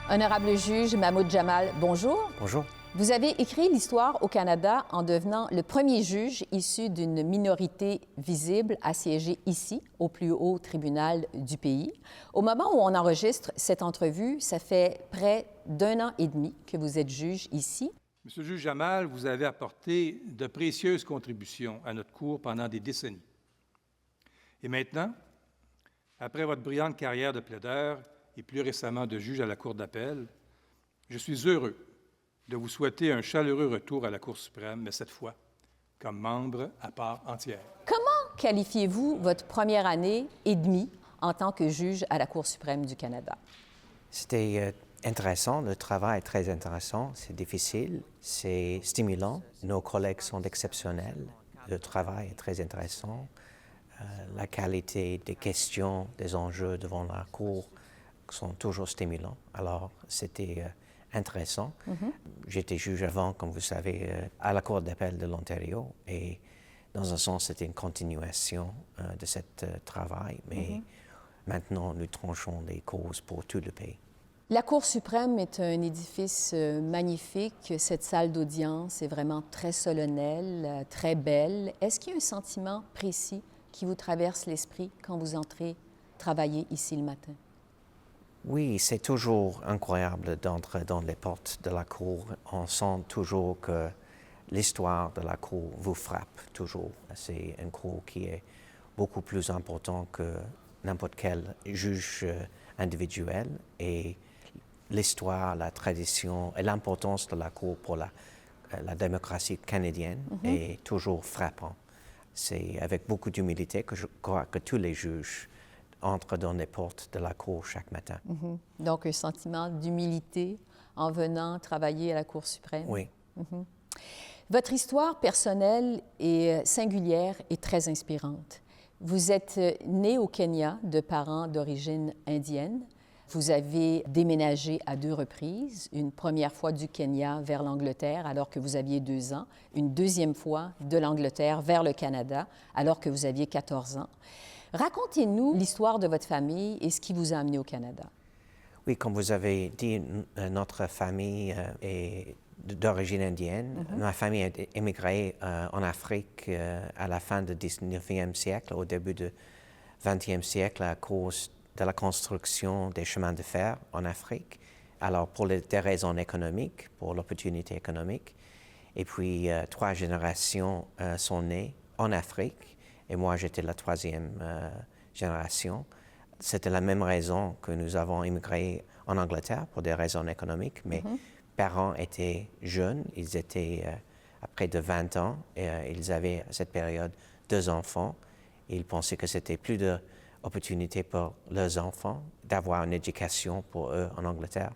Honorable juge Mahmoud Jamal, bonjour. Bonjour. Vous avez écrit l'histoire au Canada en devenant le premier juge issu d'une minorité visible à siéger ici, au plus haut tribunal du pays. Au moment où on enregistre cette entrevue, ça fait près d'1 an et demi que vous êtes juge ici. Monsieur le juge Jamal, vous avez apporté de précieuses contributions à notre cour pendant des décennies. Et maintenant, après votre brillante carrière de plaideur et plus récemment de juge à la Cour d'appel, je suis heureux de vous souhaiter un chaleureux retour à la Cour suprême, mais cette fois comme membre à part entière. Comment qualifiez-vous votre première année et demie en tant que juge à la Cour suprême du Canada? C'était intéressant, le travail est très intéressant, c'est difficile, c'est stimulant, nos collègues sont exceptionnels, le travail est très intéressant, la qualité des questions, des enjeux devant la Cour sont toujours stimulants, alors c'était intéressant. J'étais juge avant, comme vous savez, à la Cour d'appel de l'Ontario et dans un sens, c'était une continuation de ce travail, mais maintenant, nous tranchons les causes pour tout le pays. La Cour suprême est un édifice magnifique. Cette salle d'audience est vraiment très solennelle, très belle. Est-ce qu'il y a un sentiment précis qui vous traverse l'esprit quand vous entrez travailler ici le matin? Oui, c'est toujours incroyable d'entrer dans les portes de la Cour. On sent toujours que l'histoire de la Cour vous frappe toujours. C'est une Cour qui est beaucoup plus importante que n'importe quel juge individuel et l'histoire, la tradition et l'importance de la Cour pour la démocratie canadienne est toujours frappant. C'est avec beaucoup d'humilité que je crois que tous les juges entrent dans les portes de la Cour chaque matin. Donc, un sentiment d'humilité en venant travailler à la Cour suprême? Oui. Votre histoire personnelle est singulière et très inspirante. Vous êtes né au Kenya de parents d'origine indienne. Vous avez déménagé à 2 reprises, une première fois du Kenya vers l'Angleterre alors que vous aviez 2 ans, une deuxième fois de l'Angleterre vers le Canada alors que vous aviez 14 ans. Racontez-nous l'histoire de votre famille et ce qui vous a amené au Canada. Oui, comme vous avez dit, notre famille est d'origine indienne. Ma famille a émigré en Afrique à la fin du 19e siècle, au début du 20e siècle, à cause de la construction des chemins de fer en Afrique. Alors, pour des raisons économiques, pour l'opportunité économique. Et puis, 3 générations sont nées en Afrique. Et moi, j'étais la 3e génération. C'était la même raison que nous avons immigré en Angleterre pour des raisons économiques. Mes parents étaient jeunes, ils étaient à près de 20 ans et ils avaient à cette période 2 enfants. Et ils pensaient que c'était plus d'opportunités pour leurs enfants d'avoir une éducation pour eux en Angleterre.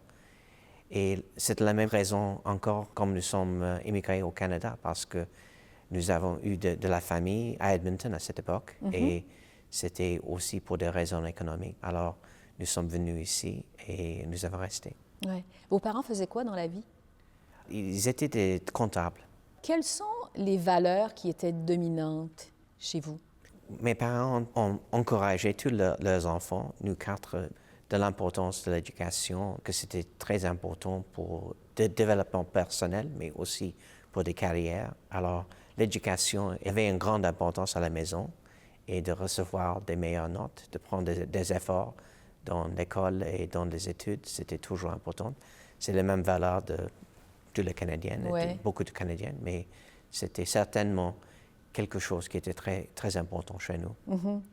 Et c'est la même raison encore comme nous sommes immigrés au Canada parce que nous avons eu de la famille à Edmonton à cette époque et c'était aussi pour des raisons économiques. Alors, nous sommes venus ici et nous avons resté. Ouais. Vos parents faisaient quoi dans la vie? Ils étaient des comptables. Quelles sont les valeurs qui étaient dominantes chez vous? Mes parents ont encouragé tous leurs enfants, nous 4, de l'importance de l'éducation, que c'était très important pour le développement personnel, mais aussi pour des carrières. Alors, l'éducation avait une grande importance à la maison et de recevoir des meilleures notes, de prendre des efforts dans l'école et dans les études, c'était toujours important. C'est les mêmes valeurs de tous les Canadiens, de beaucoup de Canadiens, mais c'était certainement quelque chose qui était très, très important chez nous.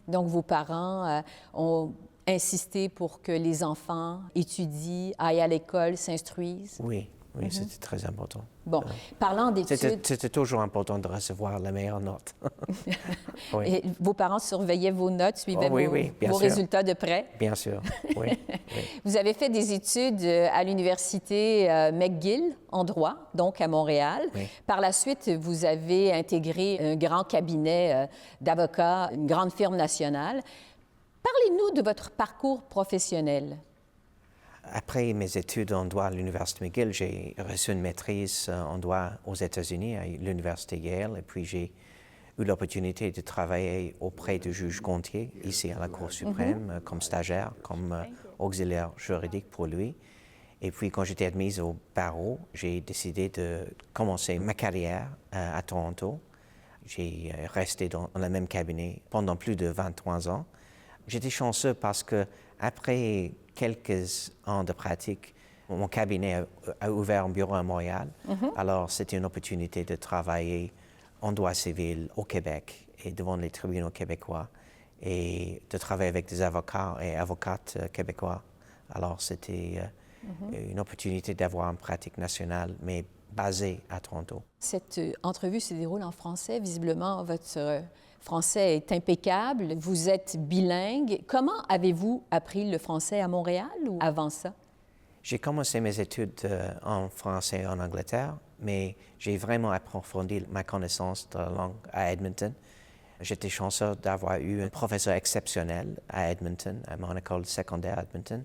Donc, vos parents ont insisté pour que les enfants étudient, aillent à l'école, s'instruisent? Oui, c'était très important. Bon, parlant d'études... C'était toujours important de recevoir la meilleure note. Et vos parents surveillaient vos notes, suivaient vos résultats de près? Bien sûr, oui. Vous avez fait des études à l'université McGill en droit, donc à Montréal. Oui. Par la suite, vous avez intégré un grand cabinet d'avocats, une grande firme nationale. Parlez-nous de votre parcours professionnel. Après mes études en droit à l'Université McGill, j'ai reçu une maîtrise en droit aux États-Unis, à l'Université Yale, et puis j'ai eu l'opportunité de travailler auprès du juge Gontier, ici à la Cour suprême, comme stagiaire, comme auxiliaire juridique pour lui. Et puis, quand j'étais admise au barreau, j'ai décidé de commencer ma carrière à Toronto. J'ai resté dans le même cabinet pendant plus de 23 ans. J'étais chanceux parce que après quelques ans de pratique, mon cabinet a ouvert un bureau à Montréal. Alors, c'était une opportunité de travailler en droit civil au Québec et devant les tribunaux québécois et de travailler avec des avocats et avocates québécois. Alors, c'était une opportunité d'avoir une pratique nationale, mais basée à Toronto. Cette entrevue se déroule en français. Visiblement, votre français est impeccable. Vous êtes bilingue. Comment avez-vous appris le français à Montréal ou avant ça? J'ai commencé mes études en français en Angleterre, mais j'ai vraiment approfondi ma connaissance de la langue à Edmonton. J'étais chanceux d'avoir eu un professeur exceptionnel à Edmonton, à mon école secondaire à Edmonton.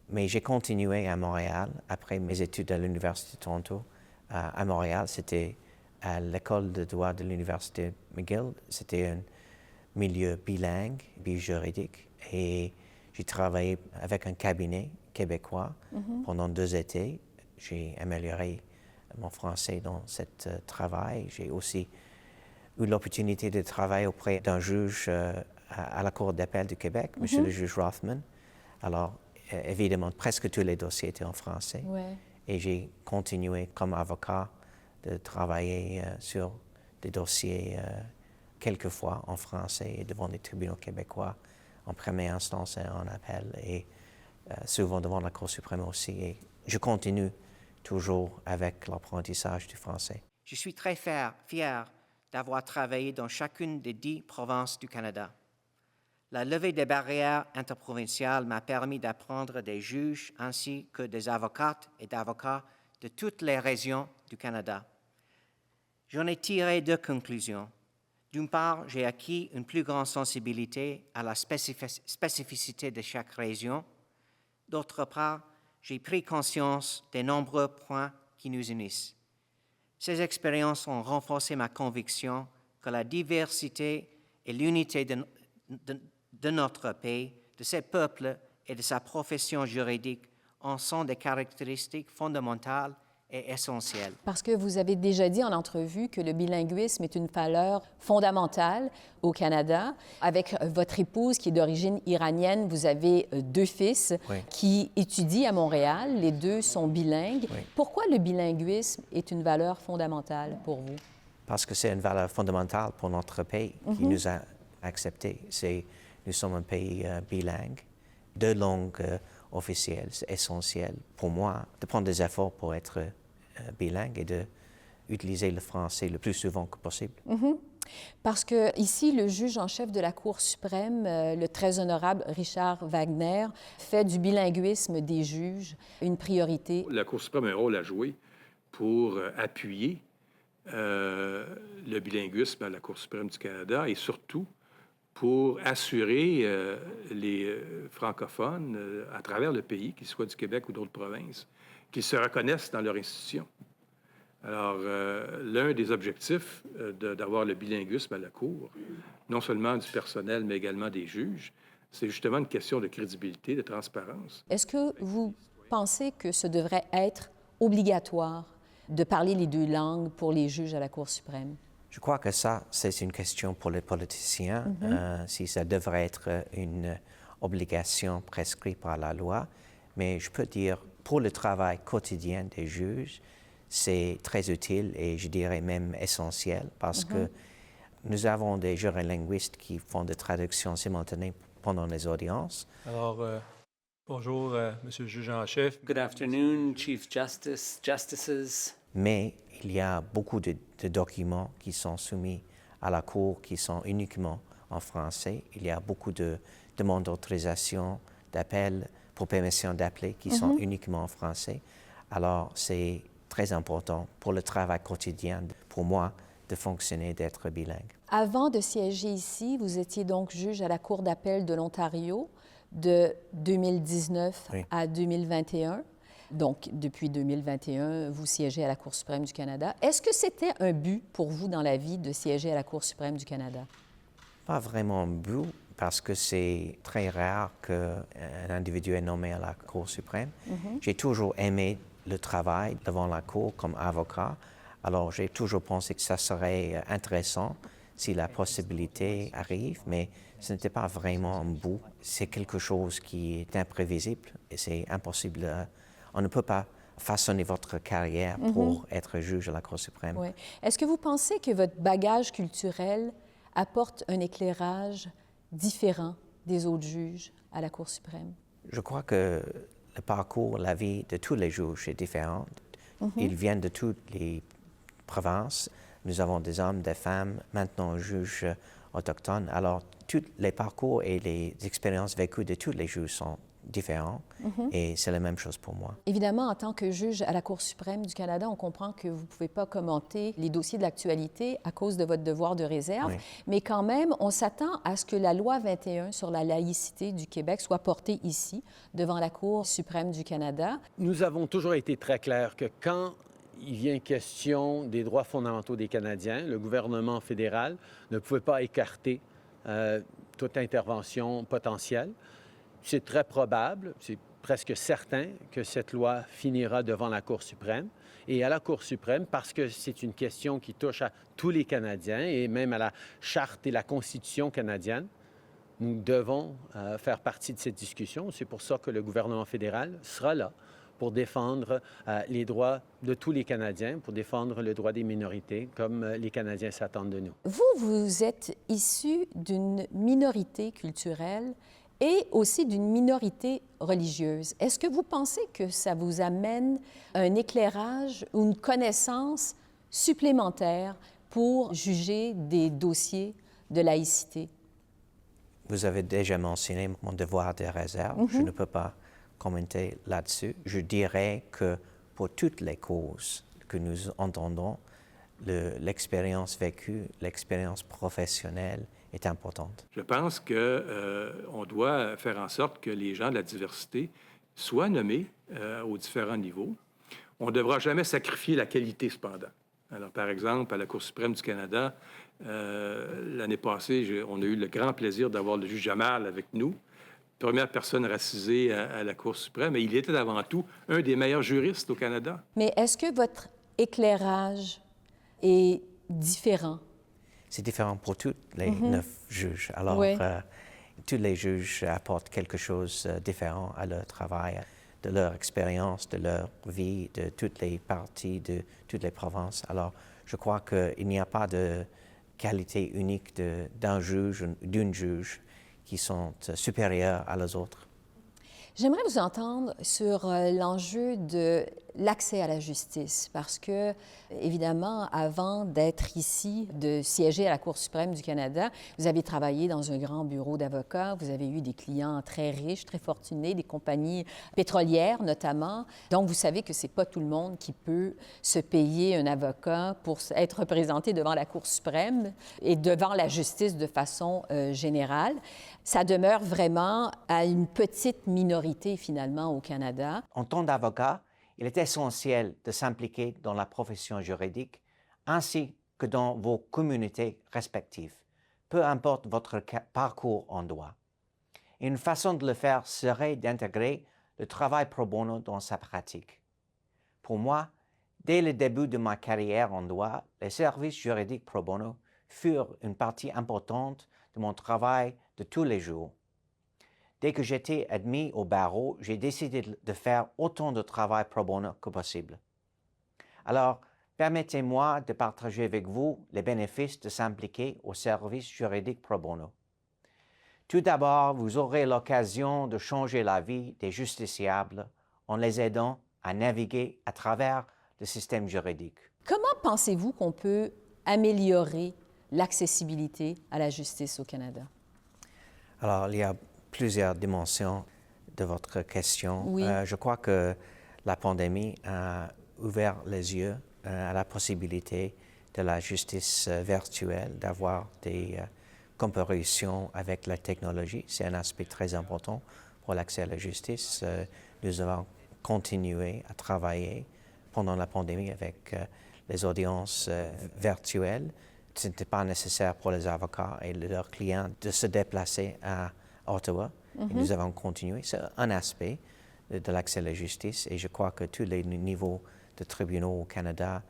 Mais j'ai continué à Montréal après mes études à l'Université de Toronto. À Montréal, c'était à l'école de droit de l'Université McGill. C'était un milieu bilingue, bijuridique. Et j'ai travaillé avec un cabinet québécois pendant 2 étés. J'ai amélioré mon français dans ce travail. J'ai aussi eu l'opportunité de travailler auprès d'un juge à la Cour d'appel du Québec, M. le juge Rothman. Alors, évidemment, presque tous les dossiers étaient en français. Ouais. Et j'ai continué comme avocat de travailler sur des dossiers quelquefois en français et devant les tribunaux québécois en première instance et en appel et souvent devant la Cour suprême aussi. Et je continue toujours avec l'apprentissage du français. Je suis très fier d'avoir travaillé dans chacune des 10 provinces du Canada. La levée des barrières interprovinciales m'a permis d'apprendre des juges ainsi que des avocates et d'avocats de toutes les régions du Canada. J'en ai tiré 2 conclusions. D'une part, j'ai acquis une plus grande sensibilité à la spécificité de chaque région. D'autre part, j'ai pris conscience des nombreux points qui nous unissent. Ces expériences ont renforcé ma conviction que la diversité et l'unité de notre pays, de ses peuples et de sa profession juridique en sont des caractéristiques fondamentales et essentielles. Parce que vous avez déjà dit en entrevue que le bilinguisme est une valeur fondamentale au Canada. Avec votre épouse qui est d'origine iranienne, vous avez 2 fils qui étudient à Montréal. Les 2 sont bilingues. Oui. Pourquoi le bilinguisme est une valeur fondamentale pour vous? Parce que c'est une valeur fondamentale pour notre pays qui nous a acceptés. Nous sommes un pays bilingue, 2 langues officielles, c'est essentiel pour moi de prendre des efforts pour être bilingue et d'utiliser le français le plus souvent que possible. Parce que ici, le juge en chef de la Cour suprême, le très honorable Richard Wagner, fait du bilinguisme des juges une priorité. La Cour suprême a un rôle à jouer pour appuyer le bilinguisme à la Cour suprême du Canada et surtout pour assurer les francophones à travers le pays, qu'ils soient du Québec ou d'autres provinces, qu'ils se reconnaissent dans leur institution. Alors, l'un des objectifs d'avoir le bilinguisme à la Cour, non seulement du personnel, mais également des juges, c'est justement une question de crédibilité, de transparence. Est-ce que vous pensez que ce devrait être obligatoire de parler les 2 langues pour les juges à la Cour suprême? Je crois que ça, c'est une question pour les politiciens, si ça devrait être une obligation prescrite par la loi. Mais je peux dire, pour le travail quotidien des juges, c'est très utile et je dirais même essentiel parce que nous avons des jurislinguistes qui font des traductions simultanées pendant les audiences. Alors, bonjour, Monsieur le juge en chef. Good afternoon, Chief Justice, Justices. Mais il y a beaucoup de documents qui sont soumis à la Cour qui sont uniquement en français. Il y a beaucoup de demandes d'autorisation, d'appel, pour permission d'appeler qui sont uniquement en français. Alors, c'est très important pour le travail quotidien, pour moi, de fonctionner, d'être bilingue. Avant de siéger ici, vous étiez donc juge à la Cour d'appel de l'Ontario de 2019 à 2021. Donc, depuis 2021, vous siégez à la Cour suprême du Canada. Est-ce que c'était un but pour vous dans la vie de siéger à la Cour suprême du Canada? Pas vraiment un but, parce que c'est très rare qu'un individu est nommé à la Cour suprême. J'ai toujours aimé le travail devant la Cour comme avocat. Alors, j'ai toujours pensé que ça serait intéressant si la possibilité arrive, mais ce n'était pas vraiment un bout. C'est quelque chose qui est imprévisible et c'est impossible. On ne peut pas façonner votre carrière pour être juge à la Cour suprême. Oui. Est-ce que vous pensez que votre bagage culturel apporte un éclairage différent des autres juges à la Cour suprême? Je crois que le parcours, la vie de tous les juges est différent. Ils viennent de toutes les provinces. Nous avons des hommes, des femmes, maintenant juges autochtones. Alors, tous les parcours et les expériences vécues de tous les juges sont différents et c'est la même chose pour moi. Évidemment, en tant que juge à la Cour suprême du Canada, on comprend que vous ne pouvez pas commenter les dossiers de l'actualité à cause de votre devoir de réserve, Oui. mais quand même, on s'attend à ce que la loi 21 sur la laïcité du Québec soit portée ici, devant la Cour suprême du Canada. Nous avons toujours été très clairs que quand il vient question des droits fondamentaux des Canadiens, le gouvernement fédéral ne pouvait pas écarter toute intervention potentielle. C'est très probable, c'est presque certain que cette loi finira devant la Cour suprême. Et à la Cour suprême, parce que c'est une question qui touche à tous les Canadiens et même à la Charte et la Constitution canadienne, nous devons faire partie de cette discussion. C'est pour ça que le gouvernement fédéral sera là pour défendre les droits de tous les Canadiens, pour défendre le droit des minorités, comme les Canadiens s'attendent de nous. Vous êtes issu d'une minorité culturelle et aussi d'une minorité religieuse. Est-ce que vous pensez que ça vous amène un éclairage ou une connaissance supplémentaire pour juger des dossiers de laïcité? Vous avez déjà mentionné mon devoir de réserve. Je ne peux pas commenter là-dessus. Je dirais que pour toutes les causes que nous entendons, l'expérience vécue, l'expérience professionnelle est importante. Je pense qu'on doit faire en sorte que les gens de la diversité soient nommés aux différents niveaux. On ne devra jamais sacrifier la qualité, cependant. Alors, par exemple, à la Cour suprême du Canada, l'année passée, on a eu le grand plaisir d'avoir le juge Jamal avec nous, première personne racisée à la Cour suprême, et il était avant tout un des meilleurs juristes au Canada. Mais est-ce que votre éclairage est différent? C'est différent pour tous les 9 juges. Alors, Oui. tous les juges apportent quelque chose de différent à leur travail, de leur expérience, de leur vie, de toutes les parties, de toutes les provinces. Alors, je crois qu'il n'y a pas de qualité unique d'un juge ou d'une juge qui sont supérieurs à les autres. J'aimerais vous entendre sur l'enjeu de l'accès à la justice, parce que, évidemment, avant d'être ici, de siéger à la Cour suprême du Canada, vous avez travaillé dans un grand bureau d'avocats, vous avez eu des clients très riches, très fortunés, des compagnies pétrolières notamment. Donc, vous savez que ce n'est pas tout le monde qui peut se payer un avocat pour être représenté devant la Cour suprême et devant la justice de façon générale. Ça demeure vraiment à une petite minorité, finalement, au Canada. En tant qu'avocat, il est essentiel de s'impliquer dans la profession juridique ainsi que dans vos communautés respectives, peu importe votre parcours en droit. Et une façon de le faire serait d'intégrer le travail pro bono dans sa pratique. Pour moi, dès le début de ma carrière en droit, les services juridiques pro bono furent une partie importante de mon travail de tous les jours. Dès que j'étais admis au barreau, j'ai décidé de faire autant de travail pro bono que possible. Alors, permettez-moi de partager avec vous les bénéfices de s'impliquer au service juridique pro bono. Tout d'abord, vous aurez l'occasion de changer la vie des justiciables en les aidant à naviguer à travers le système juridique. Comment pensez-vous qu'on peut améliorer l'accessibilité à la justice au Canada? Alors, il y a plusieurs dimensions de votre question. Oui. Je crois que la pandémie a ouvert les yeux à la possibilité de la justice virtuelle, d'avoir des comparutions avec la technologie. C'est un aspect très important pour l'accès à la justice. Nous avons continué à travailler pendant la pandémie avec les audiences virtuelles. ce n'était pas nécessaire pour les avocats et leurs clients de se déplacer à Ottawa. Et nous avons continué. C'est un aspect de l'accès à la justice et je crois que tous les niveaux de tribunaux au Canada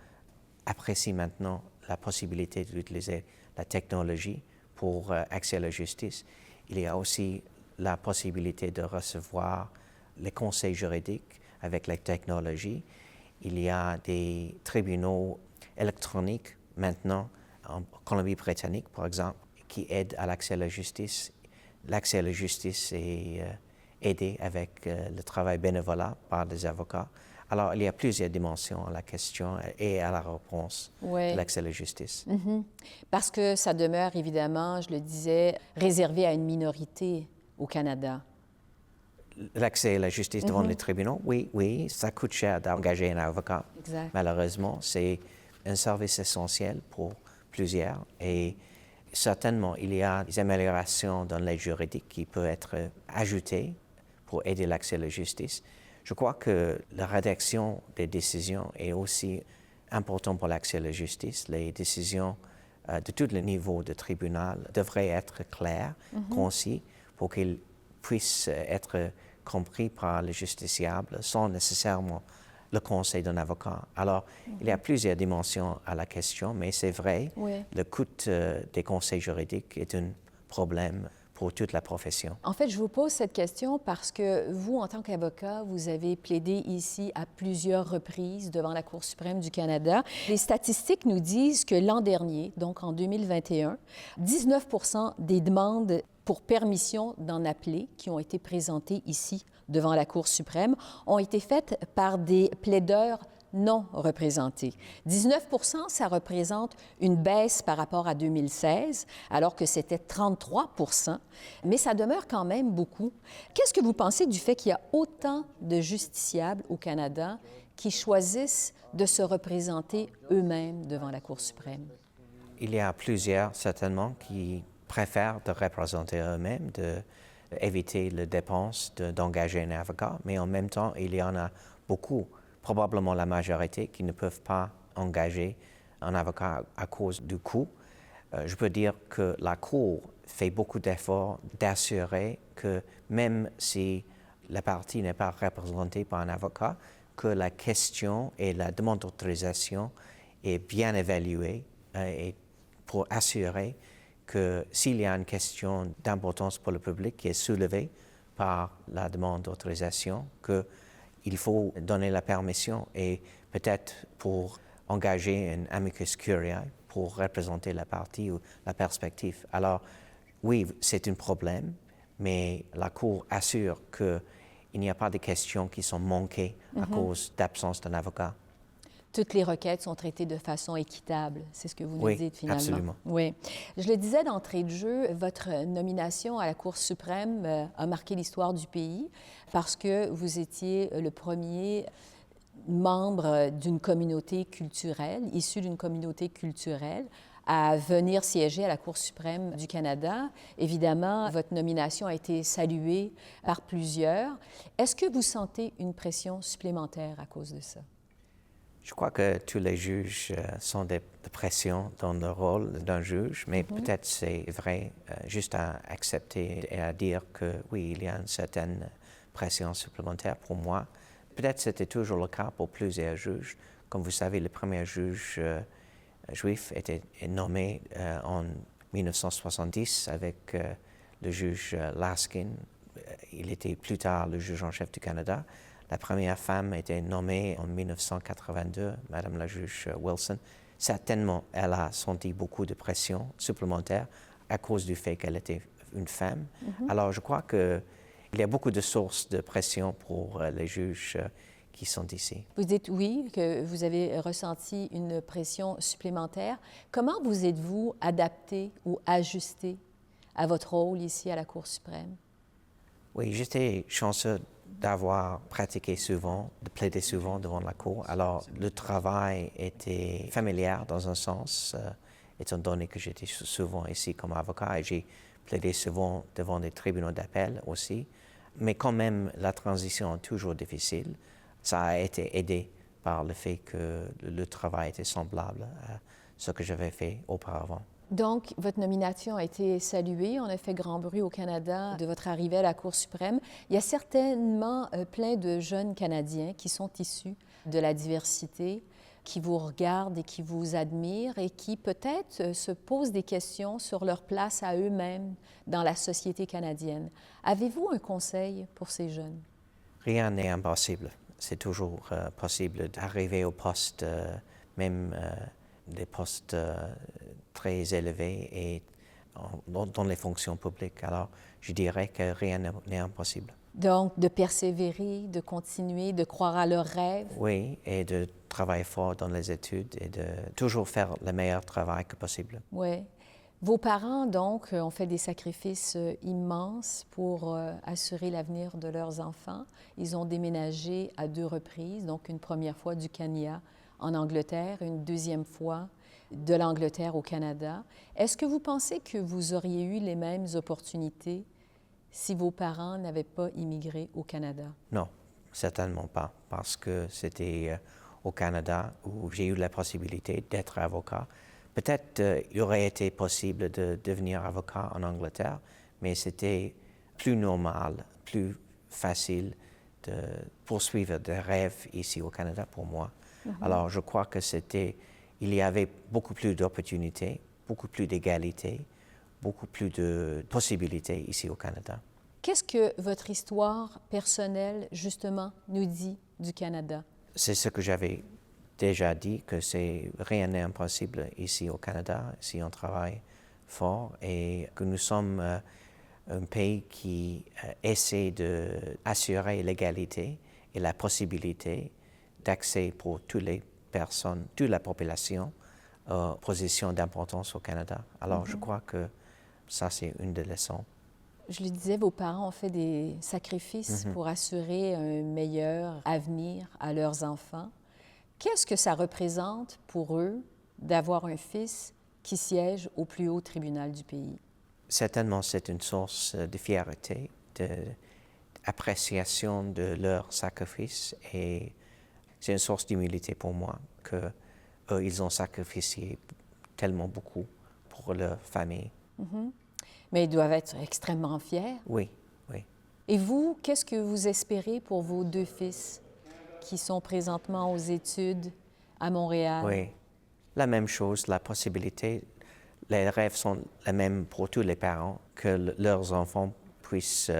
apprécient maintenant la possibilité d'utiliser la technologie pour accès à la justice. Il y a aussi la possibilité de recevoir les conseils juridiques avec la technologie. Il y a des tribunaux électroniques maintenant en Colombie-Britannique, par exemple, qui aident à l'accès à la justice. L'accès à la justice est aidé avec le travail bénévolat par des avocats. Alors, il y a plusieurs dimensions à la question et à la réponse de l'accès à la justice. Parce que ça demeure, évidemment, je le disais, réservé à une minorité au Canada. L'accès à la justice devant les tribunaux, oui, ça coûte cher d'engager un avocat. Exact. Malheureusement, c'est un service essentiel pour plusieurs et certainement, il y a des améliorations dans l'aide juridique qui peuvent être ajoutées pour aider l'accès à la justice. Je crois que la rédaction des décisions est aussi importante pour l'accès à la justice. Les décisions de tous les niveaux de tribunal devraient être claires, concis, pour qu'ils puissent être compris par les justiciables sans nécessairement le conseil d'un avocat. Alors, il y a plusieurs dimensions à la question, mais c'est vrai, le coût des conseils juridiques est un problème pour toute la profession. En fait, je vous pose cette question parce que vous, en tant qu'avocat, vous avez plaidé ici à plusieurs reprises devant la Cour suprême du Canada. Les statistiques nous disent que l'an dernier, donc en 2021, 19 des demandes pour permission d'en appeler qui ont été présentées ici devant la Cour suprême ont été faites par des plaideurs non représentés. 19 ça représente une baisse par rapport à 2016, alors que c'était 33 mais ça demeure quand même beaucoup. Qu'est-ce que vous pensez du fait qu'il y a autant de justiciables au Canada qui choisissent de se représenter eux-mêmes devant la Cour suprême? Il y a plusieurs, certainement, qui préfèrent de représenter eux-mêmes, d'éviter les dépenses d'engager un avocat, mais en même temps, il y en a beaucoup, probablement la majorité, qui ne peuvent pas engager un avocat à cause du coût. Je peux dire que la Cour fait beaucoup d'efforts d'assurer que même si la partie n'est pas représentée par un avocat, que la question et la demande d'autorisation est bien évaluée et pour assurer que s'il y a une question d'importance pour le public qui est soulevée par la demande d'autorisation, qu'il faut donner la permission et peut-être pour engager un amicus curiae pour représenter la partie ou la perspective. Alors, oui, c'est un problème, mais la Cour assure qu'il n'y a pas de questions qui sont manquées à cause d'absence d'un avocat. Toutes les requêtes sont traitées de façon équitable, c'est ce que vous nous dites finalement. Absolument. Oui, je le disais d'entrée de jeu, votre nomination à la Cour suprême a marqué l'histoire du pays parce que vous étiez le premier membre d'une communauté culturelle, issu d'une communauté culturelle, à venir siéger à la Cour suprême du Canada. Évidemment, votre nomination a été saluée par plusieurs. Est-ce que vous sentez une pression supplémentaire à cause de ça? Je crois que tous les juges sont des pressions dans le rôle d'un juge, mais peut-être c'est vrai juste à accepter et à dire que oui, il y a une certaine pression supplémentaire pour moi. Peut-être c'était toujours le cas pour plusieurs juges. Comme vous savez, le premier juge juif était nommé en 1970 avec le juge Laskin. Il était plus tard le juge en chef du Canada. La première femme était nommée en 1982, Madame la juge Wilson. Certainement, elle a senti beaucoup de pression supplémentaire à cause du fait qu'elle était une femme. Alors, je crois qu'il y a beaucoup de sources de pression pour les juges qui sont ici. Vous dites oui, que vous avez ressenti une pression supplémentaire. Comment vous êtes-vous adapté ou ajusté à votre rôle ici à la Cour suprême? Oui, j'étais chanceux d'avoir pratiqué souvent, de plaider souvent devant la Cour. Alors, le travail était familier dans un sens, étant donné que j'étais souvent ici comme avocat et j'ai plaidé souvent devant des tribunaux d'appel aussi. Mais quand même, la transition est toujours difficile. Ça a été aidé par le fait que le travail était semblable à ce que j'avais fait auparavant. Donc, votre nomination a été saluée. On a fait grand bruit au Canada de votre arrivée à la Cour suprême. Il y a certainement plein de jeunes Canadiens qui sont issus de la diversité, qui vous regardent et qui vous admirent et qui peut-être se posent des questions sur leur place à eux-mêmes dans la société canadienne. Avez-vous un conseil pour ces jeunes? Rien n'est impossible. C'est toujours possible d'arriver au poste, même des postes très élevés et dans les fonctions publiques. Alors, je dirais que rien n'est impossible. Donc, de persévérer, de continuer, de croire à leurs rêves. Oui, et de travailler fort dans les études et de toujours faire le meilleur travail que possible. Oui. Vos parents, donc, ont fait des sacrifices immenses pour assurer l'avenir de leurs enfants. Ils ont déménagé à 2 reprises, donc une première fois du Kenya en Angleterre, une deuxième fois de l'Angleterre au Canada. Est-ce que vous pensez que vous auriez eu les mêmes opportunités si vos parents n'avaient pas immigré au Canada? Non, certainement pas, parce que c'était au Canada où j'ai eu la possibilité d'être avocat. Peut-être il aurait été possible de devenir avocat en Angleterre, mais c'était plus normal, plus facile de poursuivre des rêves ici au Canada pour moi. Alors je crois que il y avait beaucoup plus d'opportunités, beaucoup plus d'égalité, beaucoup plus de possibilités ici au Canada. Qu'est-ce que votre histoire personnelle, justement, nous dit du Canada? C'est ce que j'avais déjà dit, que rien n'est impossible ici au Canada, si on travaille fort, et que nous sommes un pays qui essaie d'assurer l'égalité et la possibilité d'accès pour toutes les personnes, toute la population, aux positions d'importance au Canada. Alors, je crois que ça, c'est une des leçons. Je le disais, vos parents ont fait des sacrifices pour assurer un meilleur avenir à leurs enfants. Qu'est-ce que ça représente pour eux d'avoir un fils qui siège au plus haut tribunal du pays? Certainement, c'est une source de fierté, d'appréciation de leur sacrifice, et c'est une source d'humilité pour moi qu'eux, ils ont sacrifié tellement beaucoup pour leur famille. Mais ils doivent être extrêmement fiers. Oui, oui. Et vous, qu'est-ce que vous espérez pour vos 2 fils qui sont présentement aux études à Montréal? Oui, la même chose, la possibilité. Les rêves sont les mêmes pour tous les parents, que leurs enfants puissent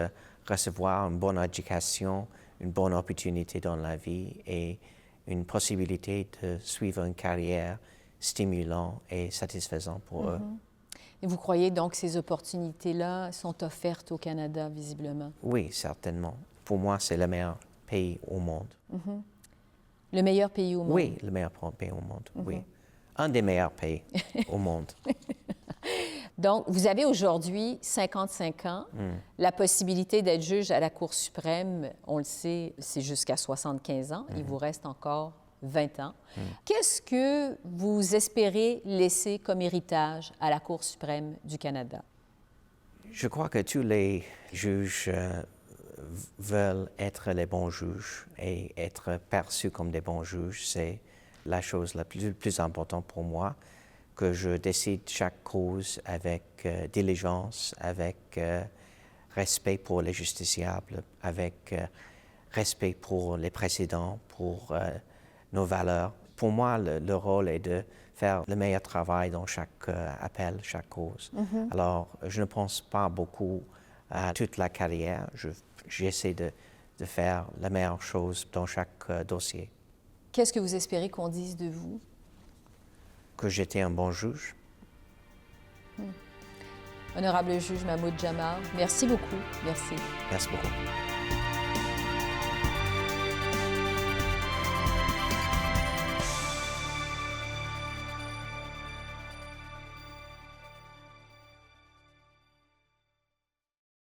recevoir une bonne éducation, une bonne opportunité dans la vie et une possibilité de suivre une carrière stimulante et satisfaisante pour eux. Et vous croyez donc que ces opportunités-là sont offertes au Canada, visiblement? Oui, certainement. Pour moi, c'est le meilleur pays au monde. Le meilleur pays au monde? Oui, le meilleur pays au monde, oui. Un des meilleurs pays au monde. Donc, vous avez aujourd'hui 55 ans. La possibilité d'être juge à la Cour suprême, on le sait, c'est jusqu'à 75 ans. Il vous reste encore 20 ans. Qu'est-ce que vous espérez laisser comme héritage à la Cour suprême du Canada? Je crois que tous les juges veulent être les bons juges et être perçus comme des bons juges. C'est la chose la plus importante pour moi, que je décide chaque cause avec diligence, avec respect pour les justiciables, avec respect pour les précédents, pour nos valeurs. Pour moi, le rôle est de faire le meilleur travail dans chaque appel, chaque cause. Alors, je ne pense pas beaucoup à toute la carrière. J'essaie de faire la meilleure chose dans chaque dossier. Qu'est-ce que vous espérez qu'on dise de vous? Que j'étais un bon juge. Honorable juge Mahmoud Jammar, merci beaucoup. Merci. Merci beaucoup.